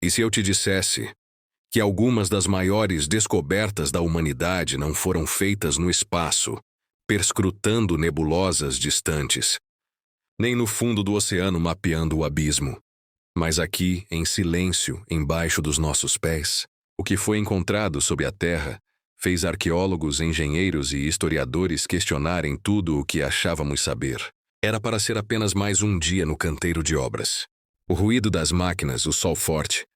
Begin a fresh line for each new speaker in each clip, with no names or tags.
E se eu te dissesse que algumas das maiores descobertas da humanidade não foram feitas no espaço, perscrutando nebulosas distantes, nem no fundo do oceano mapeando o abismo, mas aqui, em silêncio, embaixo dos nossos pés? O que foi encontrado sob a terra fez arqueólogos, engenheiros e historiadores questionarem tudo o que achávamos saber. Era para ser apenas mais um dia no canteiro de obras. O ruído das máquinas, o sol forte,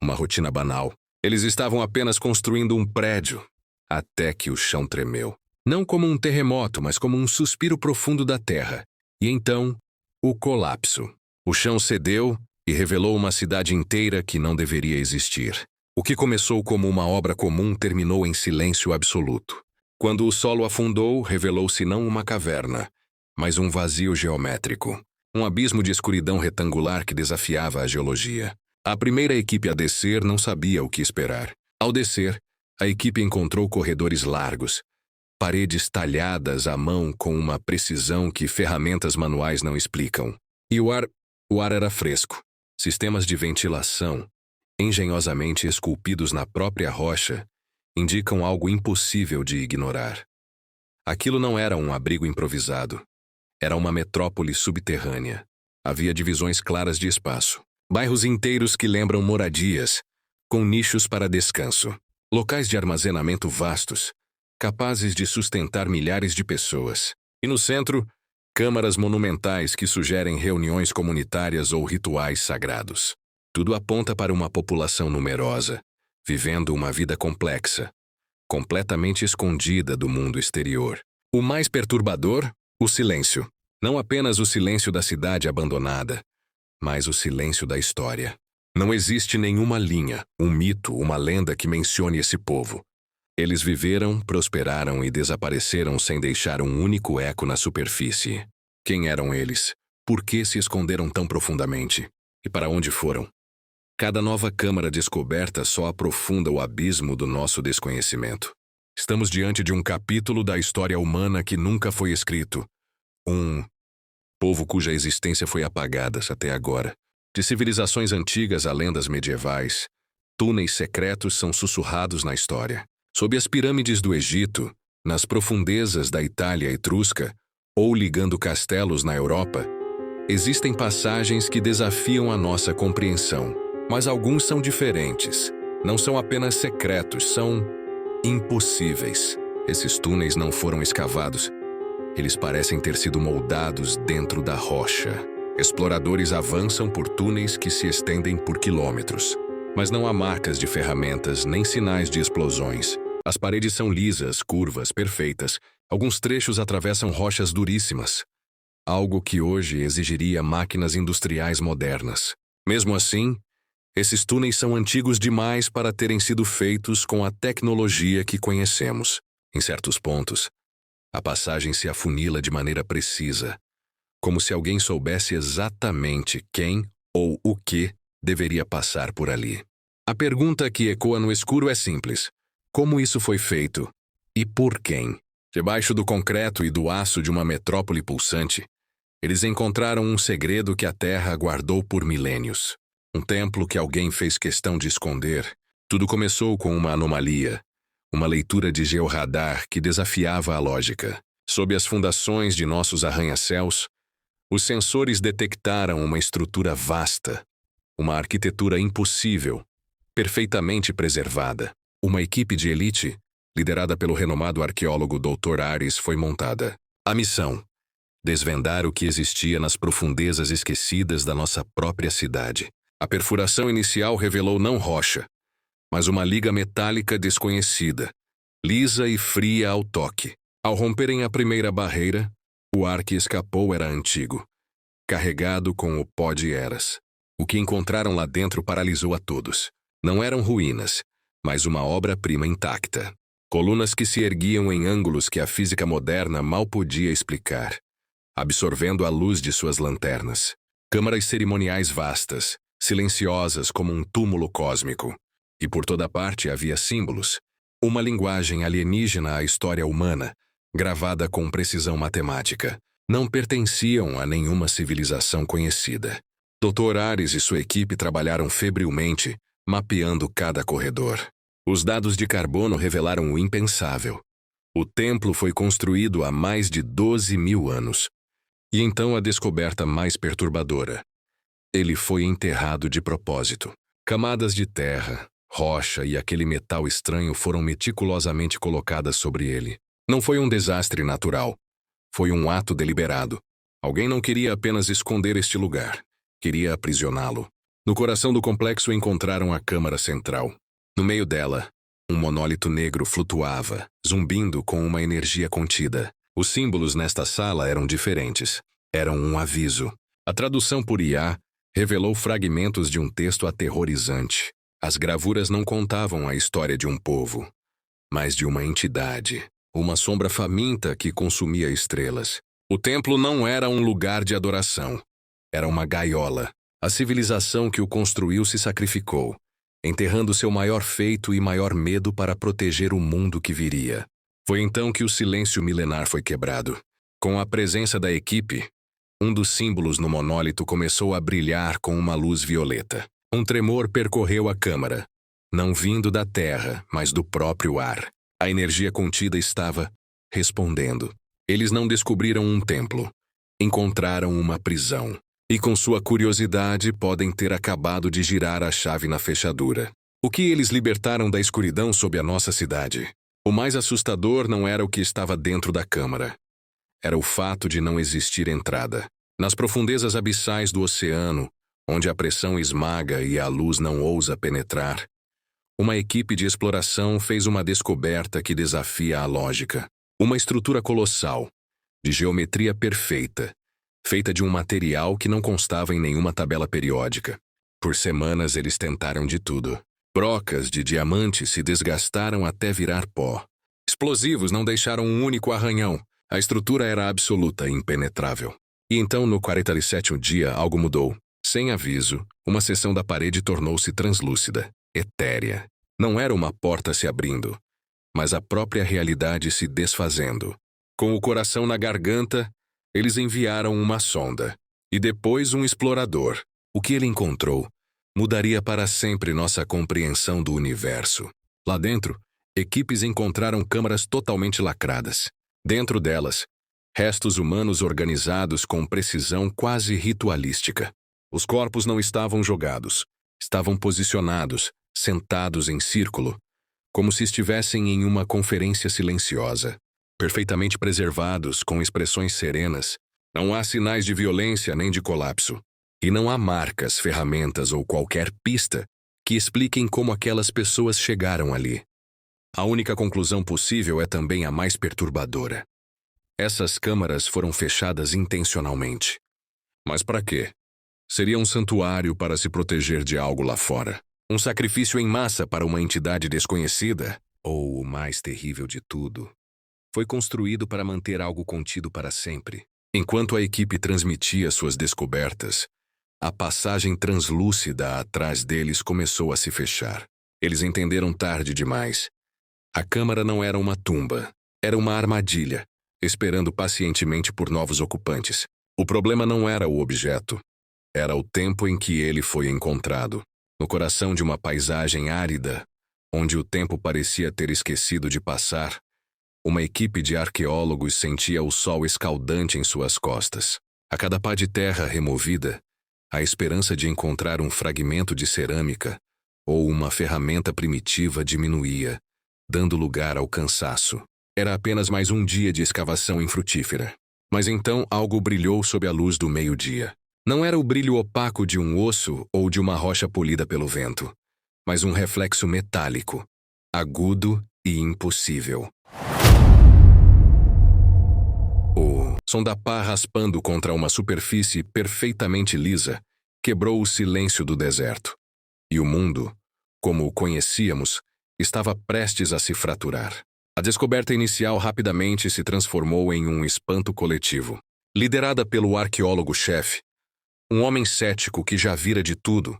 uma rotina banal. Eles estavam apenas construindo um prédio, até que o chão tremeu. Não como um terremoto, mas como um suspiro profundo da terra. E então, o colapso. O chão cedeu e revelou uma cidade inteira que não deveria existir. O que começou como uma obra comum terminou em silêncio absoluto. Quando o solo afundou, revelou-se não uma caverna, mas um vazio geométrico. Um abismo de escuridão retangular que desafiava a geologia. A primeira equipe a descer não sabia o que esperar. Ao descer, a equipe encontrou corredores largos, paredes talhadas à mão com uma precisão que ferramentas manuais não explicam. E o ar era fresco. Sistemas de ventilação, engenhosamente esculpidos na própria rocha, indicam algo impossível de ignorar. Aquilo não era um abrigo improvisado. Era uma metrópole subterrânea. Havia divisões claras de espaço. Bairros inteiros que lembram moradias, com nichos para descanso. Locais de armazenamento vastos, capazes de sustentar milhares de pessoas. E no centro, câmaras monumentais que sugerem reuniões comunitárias ou rituais sagrados. Tudo aponta para uma população numerosa, vivendo uma vida complexa, completamente escondida do mundo exterior. O mais perturbador? O silêncio. Não apenas o silêncio da cidade abandonada, mas o silêncio da história. Não existe nenhuma linha, um mito, uma lenda que mencione esse povo. Eles viveram, prosperaram e desapareceram sem deixar um único eco na superfície. Quem eram eles? Por que se esconderam tão profundamente? E para onde foram? Cada nova câmara descoberta só aprofunda o abismo do nosso desconhecimento. Estamos diante de um capítulo da história humana que nunca foi escrito. Um povo cuja existência foi apagada até agora. De civilizações antigas a lendas medievais, túneis secretos são sussurrados na história. Sob as pirâmides do Egito, nas profundezas da Itália etrusca, ou ligando castelos na Europa, existem passagens que desafiam a nossa compreensão. Mas alguns são diferentes. Não são apenas secretos, são impossíveis. Esses túneis não foram escavados. Eles parecem ter sido moldados dentro da rocha. Exploradores avançam por túneis que se estendem por quilômetros. Mas não há marcas de ferramentas nem sinais de explosões. As paredes são lisas, curvas, perfeitas. Alguns trechos atravessam rochas duríssimas. Algo que hoje exigiria máquinas industriais modernas. Mesmo assim, esses túneis são antigos demais para terem sido feitos com a tecnologia que conhecemos. Em certos pontos, a passagem se afunila de maneira precisa, como se alguém soubesse exatamente quem ou o que deveria passar por ali. A pergunta que ecoa no escuro é simples: como isso foi feito? E por quem? Debaixo do concreto e do aço de uma metrópole pulsante, eles encontraram um segredo que a Terra guardou por milênios. Um templo que alguém fez questão de esconder. Tudo começou com uma anomalia, uma leitura de georradar que desafiava a lógica. Sob as fundações de nossos arranha-céus, os sensores detectaram uma estrutura vasta, uma arquitetura impossível, perfeitamente preservada. Uma equipe de elite, liderada pelo renomado arqueólogo Dr. Ares, foi montada. A missão: desvendar o que existia nas profundezas esquecidas da nossa própria cidade. A perfuração inicial revelou não rocha, mas uma liga metálica desconhecida, lisa e fria ao toque. Ao romperem a primeira barreira, o ar que escapou era antigo, carregado com o pó de eras. O que encontraram lá dentro paralisou a todos. Não eram ruínas, mas uma obra-prima intacta. Colunas que se erguiam em ângulos que a física moderna mal podia explicar, absorvendo a luz de suas lanternas. Câmaras cerimoniais vastas, silenciosas como um túmulo cósmico. E por toda parte havia símbolos, uma linguagem alienígena à história humana, gravada com precisão matemática. Não pertenciam a nenhuma civilização conhecida. Dr. Ares e sua equipe trabalharam febrilmente, mapeando cada corredor. Os dados de carbono revelaram o impensável. O templo foi construído há mais de 12.000 anos. E então a descoberta mais perturbadora. Ele foi enterrado de propósito. Camadas de terra, rocha e aquele metal estranho foram meticulosamente colocadas sobre ele. Não foi um desastre natural. Foi um ato deliberado. Alguém não queria apenas esconder este lugar. Queria aprisioná-lo. No coração do complexo encontraram a câmara central. No meio dela, um monólito negro flutuava, zumbindo com uma energia contida. Os símbolos nesta sala eram diferentes. Eram um aviso. A tradução por IA revelou fragmentos de um texto aterrorizante. As gravuras não contavam a história de um povo, mas de uma entidade, uma sombra faminta que consumia estrelas. O templo não era um lugar de adoração. Era uma gaiola. A civilização que o construiu se sacrificou, enterrando seu maior feito e maior medo para proteger o mundo que viria. Foi então que o silêncio milenar foi quebrado. Com a presença da equipe, um dos símbolos no monólito começou a brilhar com uma luz violeta. Um tremor percorreu a câmara, não vindo da terra, mas do próprio ar. A energia contida estava respondendo. Eles não descobriram um templo, encontraram uma prisão. E com sua curiosidade podem ter acabado de girar a chave na fechadura. O que eles libertaram da escuridão sob a nossa cidade? O mais assustador não era o que estava dentro da câmara. Era o fato de não existir entrada. Nas profundezas abissais do oceano, onde a pressão esmaga e a luz não ousa penetrar, uma equipe de exploração fez uma descoberta que desafia a lógica. Uma estrutura colossal, de geometria perfeita, feita de um material que não constava em nenhuma tabela periódica. Por semanas eles tentaram de tudo. Brocas de diamante se desgastaram até virar pó. Explosivos não deixaram um único arranhão. A estrutura era absoluta e impenetrável. E então, no 47º dia, algo mudou. Sem aviso, uma seção da parede tornou-se translúcida, etérea. Não era uma porta se abrindo, mas a própria realidade se desfazendo. Com o coração na garganta, eles enviaram uma sonda, e depois um explorador. O que ele encontrou mudaria para sempre nossa compreensão do universo. Lá dentro, equipes encontraram câmaras totalmente lacradas. Dentro delas, restos humanos organizados com precisão quase ritualística. Os corpos não estavam jogados, estavam posicionados, sentados em círculo, como se estivessem em uma conferência silenciosa. Perfeitamente preservados, com expressões serenas. Não há sinais de violência nem de colapso. E não há marcas, ferramentas ou qualquer pista que expliquem como aquelas pessoas chegaram ali. A única conclusão possível é também a mais perturbadora. Essas câmaras foram fechadas intencionalmente. Mas para quê? Seria um santuário para se proteger de algo lá fora. Um sacrifício em massa para uma entidade desconhecida? Ou o mais terrível de tudo, foi construído para manter algo contido para sempre. Enquanto a equipe transmitia suas descobertas, a passagem translúcida atrás deles começou a se fechar. Eles entenderam tarde demais. A câmara não era uma tumba, era uma armadilha, esperando pacientemente por novos ocupantes. O problema não era o objeto, era o tempo em que ele foi encontrado. No coração de uma paisagem árida, onde o tempo parecia ter esquecido de passar, uma equipe de arqueólogos sentia o sol escaldante em suas costas. A cada pá de terra removida, a esperança de encontrar um fragmento de cerâmica ou uma ferramenta primitiva diminuía, dando lugar ao cansaço. Era apenas mais um dia de escavação infrutífera. Mas então algo brilhou sob a luz do meio-dia. Não era o brilho opaco de um osso ou de uma rocha polida pelo vento, mas um reflexo metálico, agudo e impossível. O som da pá raspando contra uma superfície perfeitamente lisa quebrou o silêncio do deserto. E o mundo, como o conhecíamos, estava prestes a se fraturar. A descoberta inicial rapidamente se transformou em um espanto coletivo. Liderada pelo arqueólogo-chefe, um homem cético que já vira de tudo,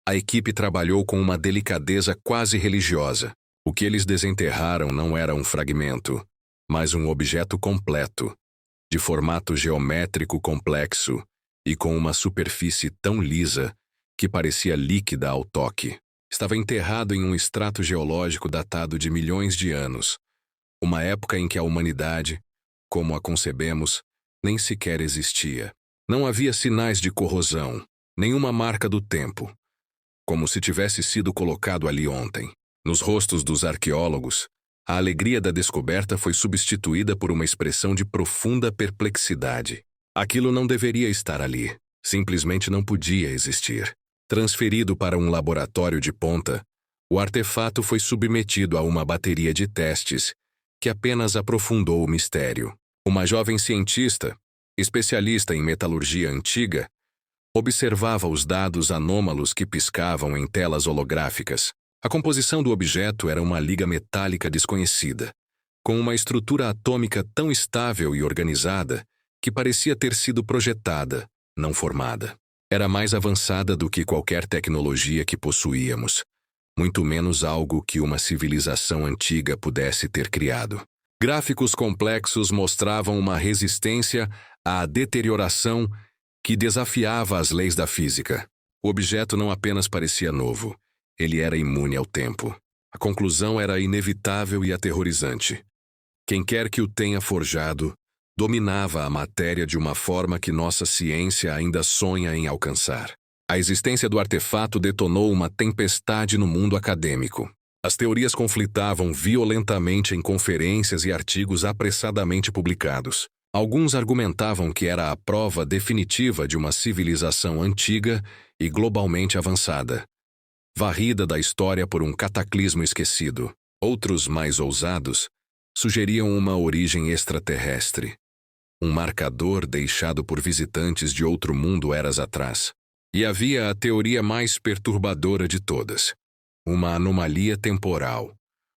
a equipe trabalhou com uma delicadeza quase religiosa. O que eles desenterraram não era um fragmento, mas um objeto completo, de formato geométrico complexo e com uma superfície tão lisa que parecia líquida ao toque. Estava enterrado em um estrato geológico datado de milhões de anos, uma época em que a humanidade, como a concebemos, nem sequer existia. Não havia sinais de corrosão, nenhuma marca do tempo, como se tivesse sido colocado ali ontem. Nos rostos dos arqueólogos, a alegria da descoberta foi substituída por uma expressão de profunda perplexidade. Aquilo não deveria estar ali, simplesmente não podia existir. Transferido para um laboratório de ponta, o artefato foi submetido a uma bateria de testes que apenas aprofundou o mistério. Uma jovem cientista, especialista em metalurgia antiga, observava os dados anômalos que piscavam em telas holográficas. A composição do objeto era uma liga metálica desconhecida, com uma estrutura atômica tão estável e organizada que parecia ter sido projetada, não formada. Era mais avançada do que qualquer tecnologia que possuíamos, muito menos algo que uma civilização antiga pudesse ter criado. Gráficos complexos mostravam uma resistência à deterioração que desafiava as leis da física. O objeto não apenas parecia novo, ele era imune ao tempo. A conclusão era inevitável e aterrorizante. Quem quer que o tenha forjado, dominava a matéria de uma forma que nossa ciência ainda sonha em alcançar. A existência do artefato detonou uma tempestade no mundo acadêmico. As teorias conflitavam violentamente em conferências e artigos apressadamente publicados. Alguns argumentavam que era a prova definitiva de uma civilização antiga e globalmente avançada, varrida da história por um cataclismo esquecido. Outros, mais ousados, sugeriam uma origem extraterrestre, um marcador deixado por visitantes de outro mundo eras atrás. E havia a teoria mais perturbadora de todas, uma anomalia temporal,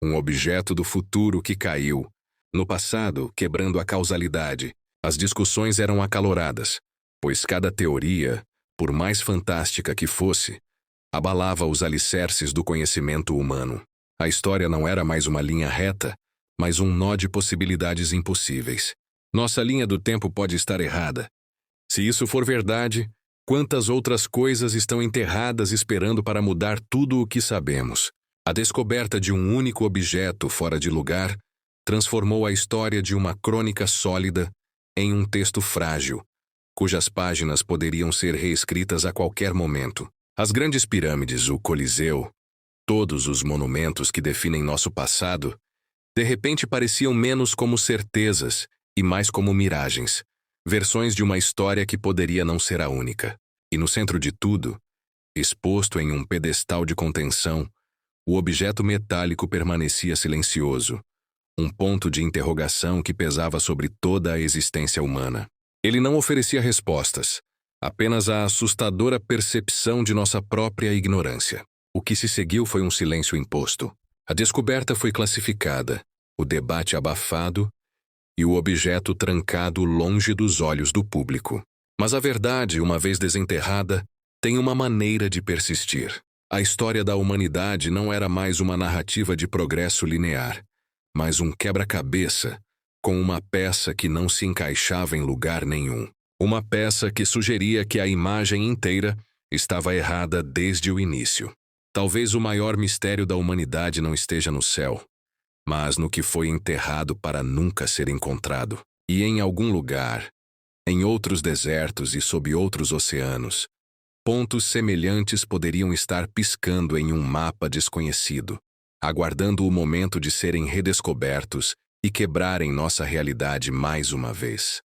um objeto do futuro que caiu, no passado, quebrando a causalidade. As discussões eram acaloradas, pois cada teoria, por mais fantástica que fosse, abalava os alicerces do conhecimento humano. A história não era mais uma linha reta, mas um nó de possibilidades impossíveis. Nossa linha do tempo pode estar errada. Se isso for verdade, quantas outras coisas estão enterradas esperando para mudar tudo o que sabemos? A descoberta de um único objeto fora de lugar transformou a história de uma crônica sólida em um texto frágil, cujas páginas poderiam ser reescritas a qualquer momento. As grandes pirâmides, o Coliseu, todos os monumentos que definem nosso passado, de repente pareciam menos como certezas e mais como miragens, versões de uma história que poderia não ser a única. E no centro de tudo, exposto em um pedestal de contenção, o objeto metálico permanecia silencioso, um ponto de interrogação que pesava sobre toda a existência humana. Ele não oferecia respostas, apenas a assustadora percepção de nossa própria ignorância. O que se seguiu foi um silêncio imposto. A descoberta foi classificada, o debate abafado e o objeto trancado longe dos olhos do público. Mas a verdade, uma vez desenterrada, tem uma maneira de persistir. A história da humanidade não era mais uma narrativa de progresso linear, mas um quebra-cabeça com uma peça que não se encaixava em lugar nenhum. Uma peça que sugeria que a imagem inteira estava errada desde o início. Talvez o maior mistério da humanidade não esteja no céu, mas no que foi enterrado para nunca ser encontrado. E em algum lugar, em outros desertos e sob outros oceanos, pontos semelhantes poderiam estar piscando em um mapa desconhecido, aguardando o momento de serem redescobertos e quebrarem nossa realidade mais uma vez.